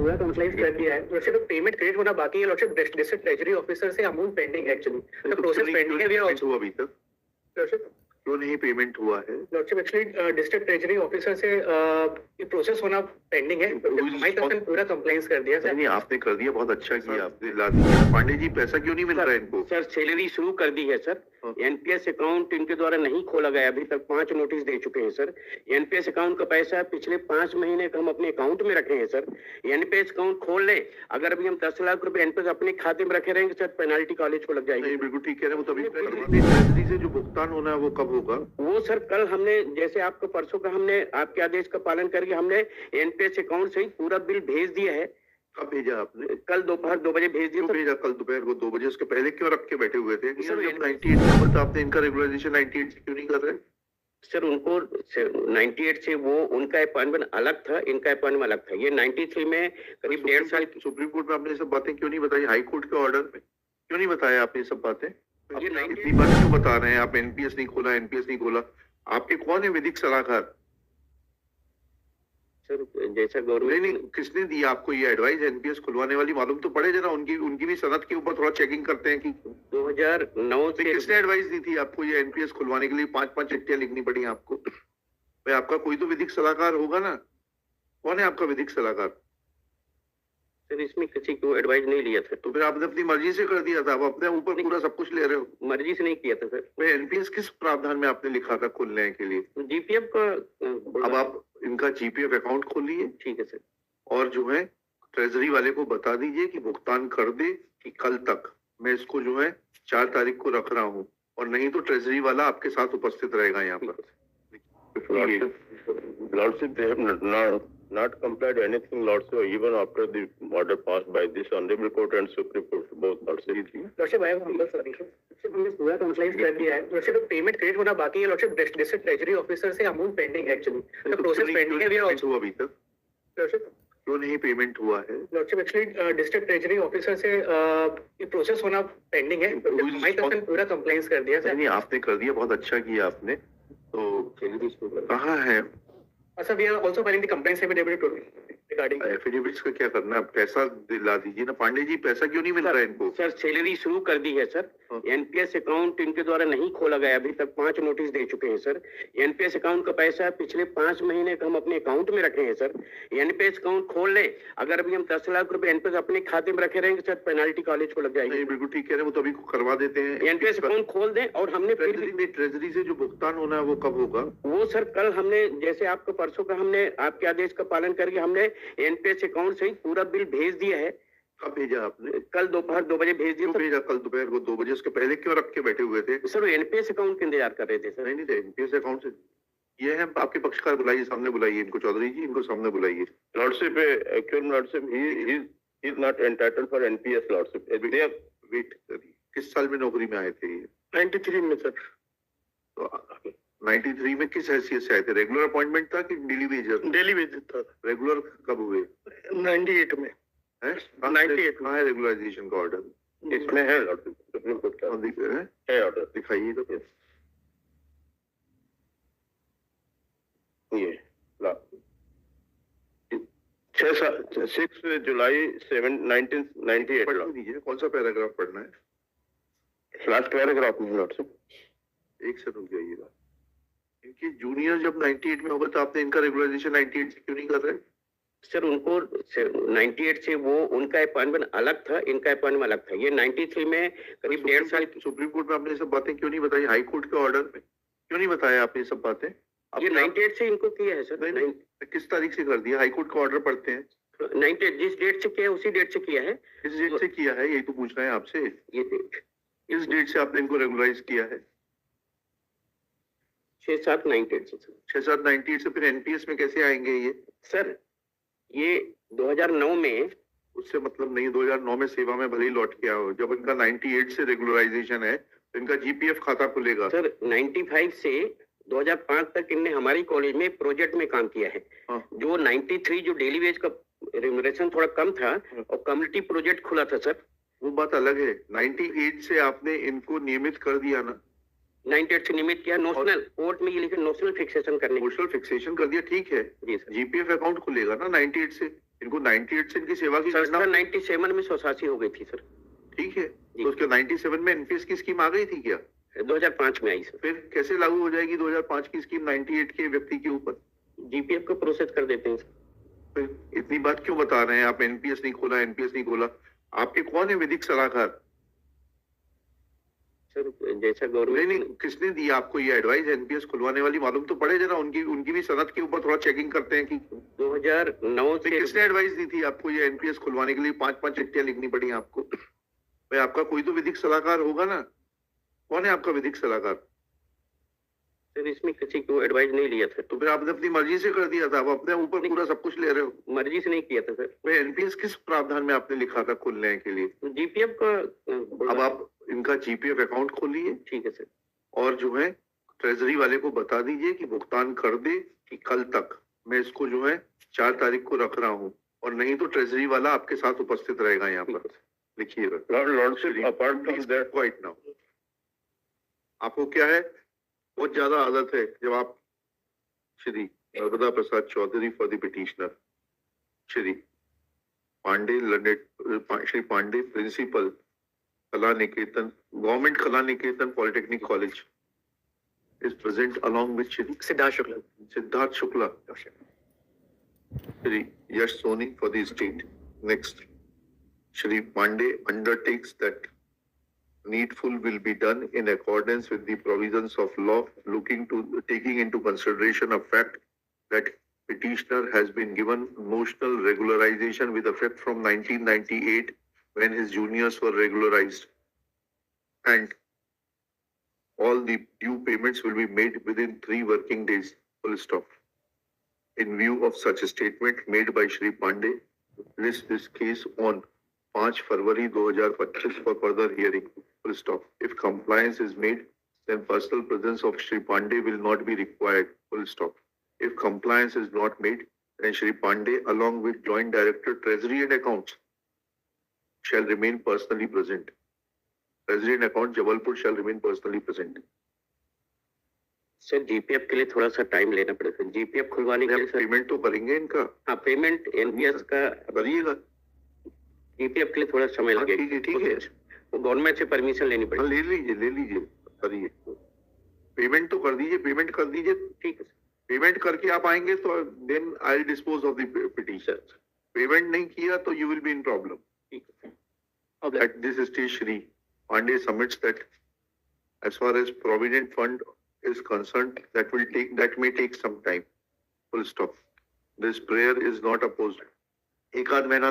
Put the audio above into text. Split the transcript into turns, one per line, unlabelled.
पूरा कंप्लाइंस कर दिया है। लॉर्डशिप पेमेंट क्रेडिट होना बाकी है। लॉर्डशिप डिस्ट्रिक्ट ट्रेजरी ऑफिसर से अमाउंट पेंडिंग एक्चुअली, तो प्रोसेस पेंडिंग है। वी आर आल्सो
अभी तक
लॉर्डशिप
क्यों नहीं पेमेंट हुआ है?
Lordship actually district treasury officer से ये प्रोसेस होना पेंडिंग है। हमारी तरफ से पूरा कंप्लाइंस कर दिया सर।
नहीं, आपने कर दिया, बहुत अच्छा किया आपने। ला दीजिए ना पांडे जी, पैसा क्यों नहीं मिल रहा है इनको?
सर सैलरी शुरू कर दी है सर। एनपीएस अकाउंट इनके द्वारा नहीं खोला गया, अभी तक 5 नोटिस दे चुके हैं सर। एनपीएस अकाउंट का पैसा पिछले 5 महीने का हम अपने अकाउंट में रखे हैं सर। एनपीएस अकाउंट खोल ले, अगर अभी हम 10 लाख रुपए एनपीएस अपने खाते में रखे रहेंगे सर, पेनाल्टी कॉलेज को लग जाएगी।
नहीं, बिल्कुल ठीक कह रहे हैं। वो तभी ट्रेजरी से जो भुगतान होना है वो कब होगा?
वो सर कल हमने, जैसे आपको परसों का हमने आपके आदेश का पालन करके हमने एनपीएस अकाउंट से ही पूरा बिल भेज दिया है।
कब भेजा आपने?
कल दोपहर 2 बजे भेज दिया।
क्यों भेजा कल दोपहर को 2 बजे? उसके पहले क्यों रख के बैठे हुए थे? जब 98 में होगा तो आपने इनका रेगुलराइजेशन 98 से क्यों नहीं कर रहे?
सर उनको 98 से वो उनका अपॉइंटमेंट अलग था, इनका अपॉइंटमेंट अलग था। ये 93 में करीब 1.5 साल
सुप्रीम कोर्ट में आपने ये सब बातें क्यों नहीं बताई? हाई कोर्ट के ऑर्डर में क्यों नहीं बताया आपने ये सब बातें? इतनी बार क्यों बता रहे हैं आप? एनपीएस नहीं खोला, एनपीएस नहीं खोला। आपके कौन है विधिक सलाहकार?
सर जैसा गवर्नमेंट
नहीं, किसने दी आपको ये एडवाइस एनपीएस खुलवाने वाली? मालूम तो पड़े जरा, उनकी भी सनद के ऊपर थोड़ा चेकिंग करते हैं कि
2009 से
किसने एडवाइस दी थी आपको ये एनपीएस खुलवाने के लिए? 5-5 चिट्ठियां लिखनी पड़ी आपको। भाई आपका कोई तो विधिक सलाहकार होगा ना? कौन है आपका विधिक सलाहकार?
सर इसमें किसी को एडवाइस नहीं लिया था।
तो फिर आपने अपनी मर्जी से कर दिया था, आप अपने ऊपर पूरा सब कुछ ले रहे हो।
मर्जी से नहीं किया था सर।
भाई एनपीएस किस प्रावधान में आपने लिखा था खोलने के लिए?
जीपीएफ का।
अब आप इनका जीपीएफ अकाउंट खोलिए,
ठीक है सर,
और जो है ट्रेजरी वाले को बता दीजिए कि भुगतान कर दे कि कल तक। मैं इसको जो है 4 तारीख को रख रहा हूँ, और नहीं तो ट्रेजरी वाला आपके साथ उपस्थित रहेगा यहाँ पर।
Lordship, they have not complied anything, Lordship, even after the order passed by this honorable court and Supreme Court, both Lordship.
Lordship I हमने पूरा कंप्लाइंस कर दिया है। लॉर्डशिप पेमेंट क्रेडिट होना बाकी है। लॉर्डशिप डिस्ट्रिक्ट ट्रेजरी ऑफिसर से amount pending actually, तो प्रोसेस पेंडिंग है। वी आर आल्सो
अभी तक
लॉर्डशिप
क्यों नहीं पेमेंट हुआ है?
Lordship actually district treasury officer से ये प्रोसेस होना पेंडिंग है। हमारी तरफ से पूरा कंप्लाइंस कर दिया सर।
नहीं, आपने कर दिया, बहुत अच्छा किया आपने। तो कहाँ है?
अच्छा, we are also filing the complaints affidavit regarding
affidavits का क्या करना है? पैसा दिला दीजिए ना पांडे जी, पैसा क्यों नहीं मिल रहा है इनको?
सर सैलरी शुरू कर दी है सर। एनपीएस अकाउंट इनके द्वारा नहीं खोला गया, अभी तक 5 नोटिस दे चुके हैं सर। एनपीएस अकाउंट का पैसा पिछले 5 महीने का हम अपने अकाउंट में रखे हैं सर। एनपीएस अकाउंट खोल ले, अगर अभी हम 10 लाख रुपए एनपीएस अपने खाते में रखे रहेंगे सर, पेनाल्टी कॉलेज को लग जाएगी।
नहीं, बिल्कुल ठीक कह रहे हैं। वो तभी करवा देते हैं।
एनपीएस अकाउंट खोल दें, और हमने फिर भी
ट्रेजरी से जो भुगतान होना है वो कब होगा?
वो सर कल हमने, जैसे आपको परसों का हमने आपके आदेश का पालन करके हमने एनपीएस अकाउंट से ही पूरा बिल भेज दिया है।
कब भेजा आपने?
कल दोपहर 2 बजे भेज दिया।
क्यों भेजा कल दोपहर को 2 बजे? उसके पहले क्यों रख के बैठे हुए थे?
सर वो एनपीएस अकाउंट का इंतजार कर रहे थे सर।
नहीं, एनपीएस अकाउंट से ये है। आपके पक्षकार बुलाइए, सामने बुलाइए इनको। चौधरी जी, इनको सामने बुलाइए।
Lordship, actually, Lordship, he is not entitled for NPS, Lordship. They have
wait करिए, किस साल में नौकरी में आए थे ये?
93 में सर।
तो 93 में किस हैसियत से आए थे? रेगुलर अपॉइंटमेंट था कि डेली वेजर?
डेली वेजेस था।
रेगुलर कब हुए?
98 में
है
98
कहाँ है रेगुलराइजेशन का ऑर्डर?
इसमें है Lordship, Supreme Court का है ऑर्डर,
दिखाइए तो।
ये 6 जुलाई 1998।
पढ़ लीजिए, कौन सा पैराग्राफ पढ़ना है?
लास्ट पैराग्राफ में Lordship।
एक से रुक जाइएगा। इनके जूनियर जब 98 में होगा तो आपने इनका रेगुलराइजेशन 98 से क्यों नहीं कर रहे?
सर उनको 98 से वो उनका अपॉइंटमेंट अलग था, इनका अपॉइंटमेंट अलग था। ये 93 में करीब 1.5 साल
सुप्रीम कोर्ट में आपने ये सब बातें क्यों नहीं बताई? हाई कोर्ट के ऑर्डर में क्यों नहीं बताया आपने ये सब बातें?
ये 98 से इनको किया है सर।
नहीं, किस तारीख से कर दिया? हाई कोर्ट का ऑर्डर पढ़ते हैं।
98 जिस डेट से किया है उसी डेट से किया है।
किस डेट से किया है, यही तो पूछ रहे हैं आपसे।
ये डेट
किस डेट से आपने इनको रेगुलराइज किया है?
6-7-98 से।
6-7-98 से फिर एनपीएस में कैसे आएंगे ये?
सर ये 2009 में,
उससे मतलब नहीं, 2009 में सेवा में भले ही लौट के आओ। जब इनका 98 से रेगुलराइजेशन है तो इनका जीपीएफ खाता खुलेगा।
सर 95 से 2005 तक इनने हमारी कॉलेज में प्रोजेक्ट में काम किया है। जो 93 जो डेली वेज का रेम्युनरेशन थोड़ा कम था और कम्युनिटी प्रोजेक्ट खुला था सर,
वो बात अलग है। 98 से आपने इनको नियमित कर दिया ना?
98 से नियमित किया। नोशनल कोर्ट में ये लिखा नोशनल फिक्सेशन करने।
नोशनल फिक्सेशन कर दिया, ठीक है।
जी सर।
जीपीएफ अकाउंट खुलेगा ना 98 से? इनको इनको 98 से इनकी सेवा की
सर
घटना
97 में 188 हो गई थी सर,
ठीक है, तो उसके 97 में एनपीएस की स्कीम आ गई थी क्या?
2005 में आई सर।
फिर कैसे लागू हो जाएगी 2005 की स्कीम 98 के व्यक्ति के ऊपर?
जीपीएफ को प्रोसेस कर देते हैं सर।
फिर इतनी बात क्यों बता रहे हैं आप? एनपीएस नहीं खोला, एनपीएस नहीं खोला। आपके कौन है विधिक सलाहकार?
सर जैसा
नहीं
गवर्नमेंट
नहीं, किसने दी आपको ये एडवाइस एनपीएस खुलवाने वाली? मालूम तो पड़े जरा, उनकी भी सनद के ऊपर थोड़ा चेकिंग करते हैं कि
2009
तो
से
किसने एडवाइस दी थी आपको ये एनपीएस खुलवाने के लिए? 5-5 चिट्ठियां लिखनी पड़ी आपको। भाई आपका कोई तो विधिक सलाहकार होगा ना? कौन है आपका विधिक सलाहकार?
सर इसमें किसी को एडवाइस नहीं लिया था,
तो फिर आपने अपनी मर्जी से कर दिया था, आप अपने ऊपर पूरा सब कुछ ले रहे हो।
मर्जी से नहीं किया था सर।
भाई एनपीएस किस प्रावधान में आपने लिखा था खुलने के लिए?
जीपीएफ का
अब आप इनका जीपीएफ अकाउंट खोलिए
ठीक है सर।
और जो है ट्रेजरी वाले को बता दीजिए कि भुगतान कर दे कि कल तक मैं इसको जो है 4 तारीख को रख रहा हूँ, और नहीं तो ट्रेजरी वाला आपके साथ उपस्थित रहेगा यहाँ पर। लिखिएगा।
Lordship, apart from that,
quite now. आपको क्या है, बहुत ज्यादा आदत है जब आप Shri Narmada Prasad Chaudhary for the petitioner, Shri Pandey Shri Pandey principal Kala Niketan, government Kala Niketan polytechnic college is present along with Shri Siddharth Shukla, Shri Yash Soni for the state. Next, Shri Pandey undertakes that needful will be done in accordance with the provisions of law, taking into consideration a fact that petitioner has been given notional regularization with effect from 1998 when his juniors were regularized, and all the due payments will be made within 3 working days, full stop. In view of such a statement made by Shri Pandey, list this case on 5 February 2025 for further hearing, full stop. If compliance is made, then personal presence of Shri Pandey will not be required, full stop. If compliance is not made, then Shri Pandey along with Joint Director Treasury and Accounts shall remain personally present. Treasury and Account Jabalpur shall remain personally present.
Sir GPF के लिए थोड़ा सा time लेना पड़ेगा। GPF खुलवाने के लिए sir
payment तो करेंगे इनका।
हाँ पेमेंट एनपीएस का
करिएगा।
जीपीएफ के लिए थोड़ा समय लगेगा।
ठीक है।
वो गवर्नमेंट से परमिशन लेनी
हाँ,
पड़ेगी।
ले लीजिए करिए। पेमेंट तो कर दीजिए, पेमेंट कर दीजिए।
ठीक है।
पेमेंट करके आप आएंगे तो then I dispose of the petition. Payment नहीं किया तो you will be in problem.
ठीक है।
At this stage, Shri Pandey submits that as far as Provident Fund is concerned, that may take some time. Full stop. This prayer is not opposed. एक आध महीना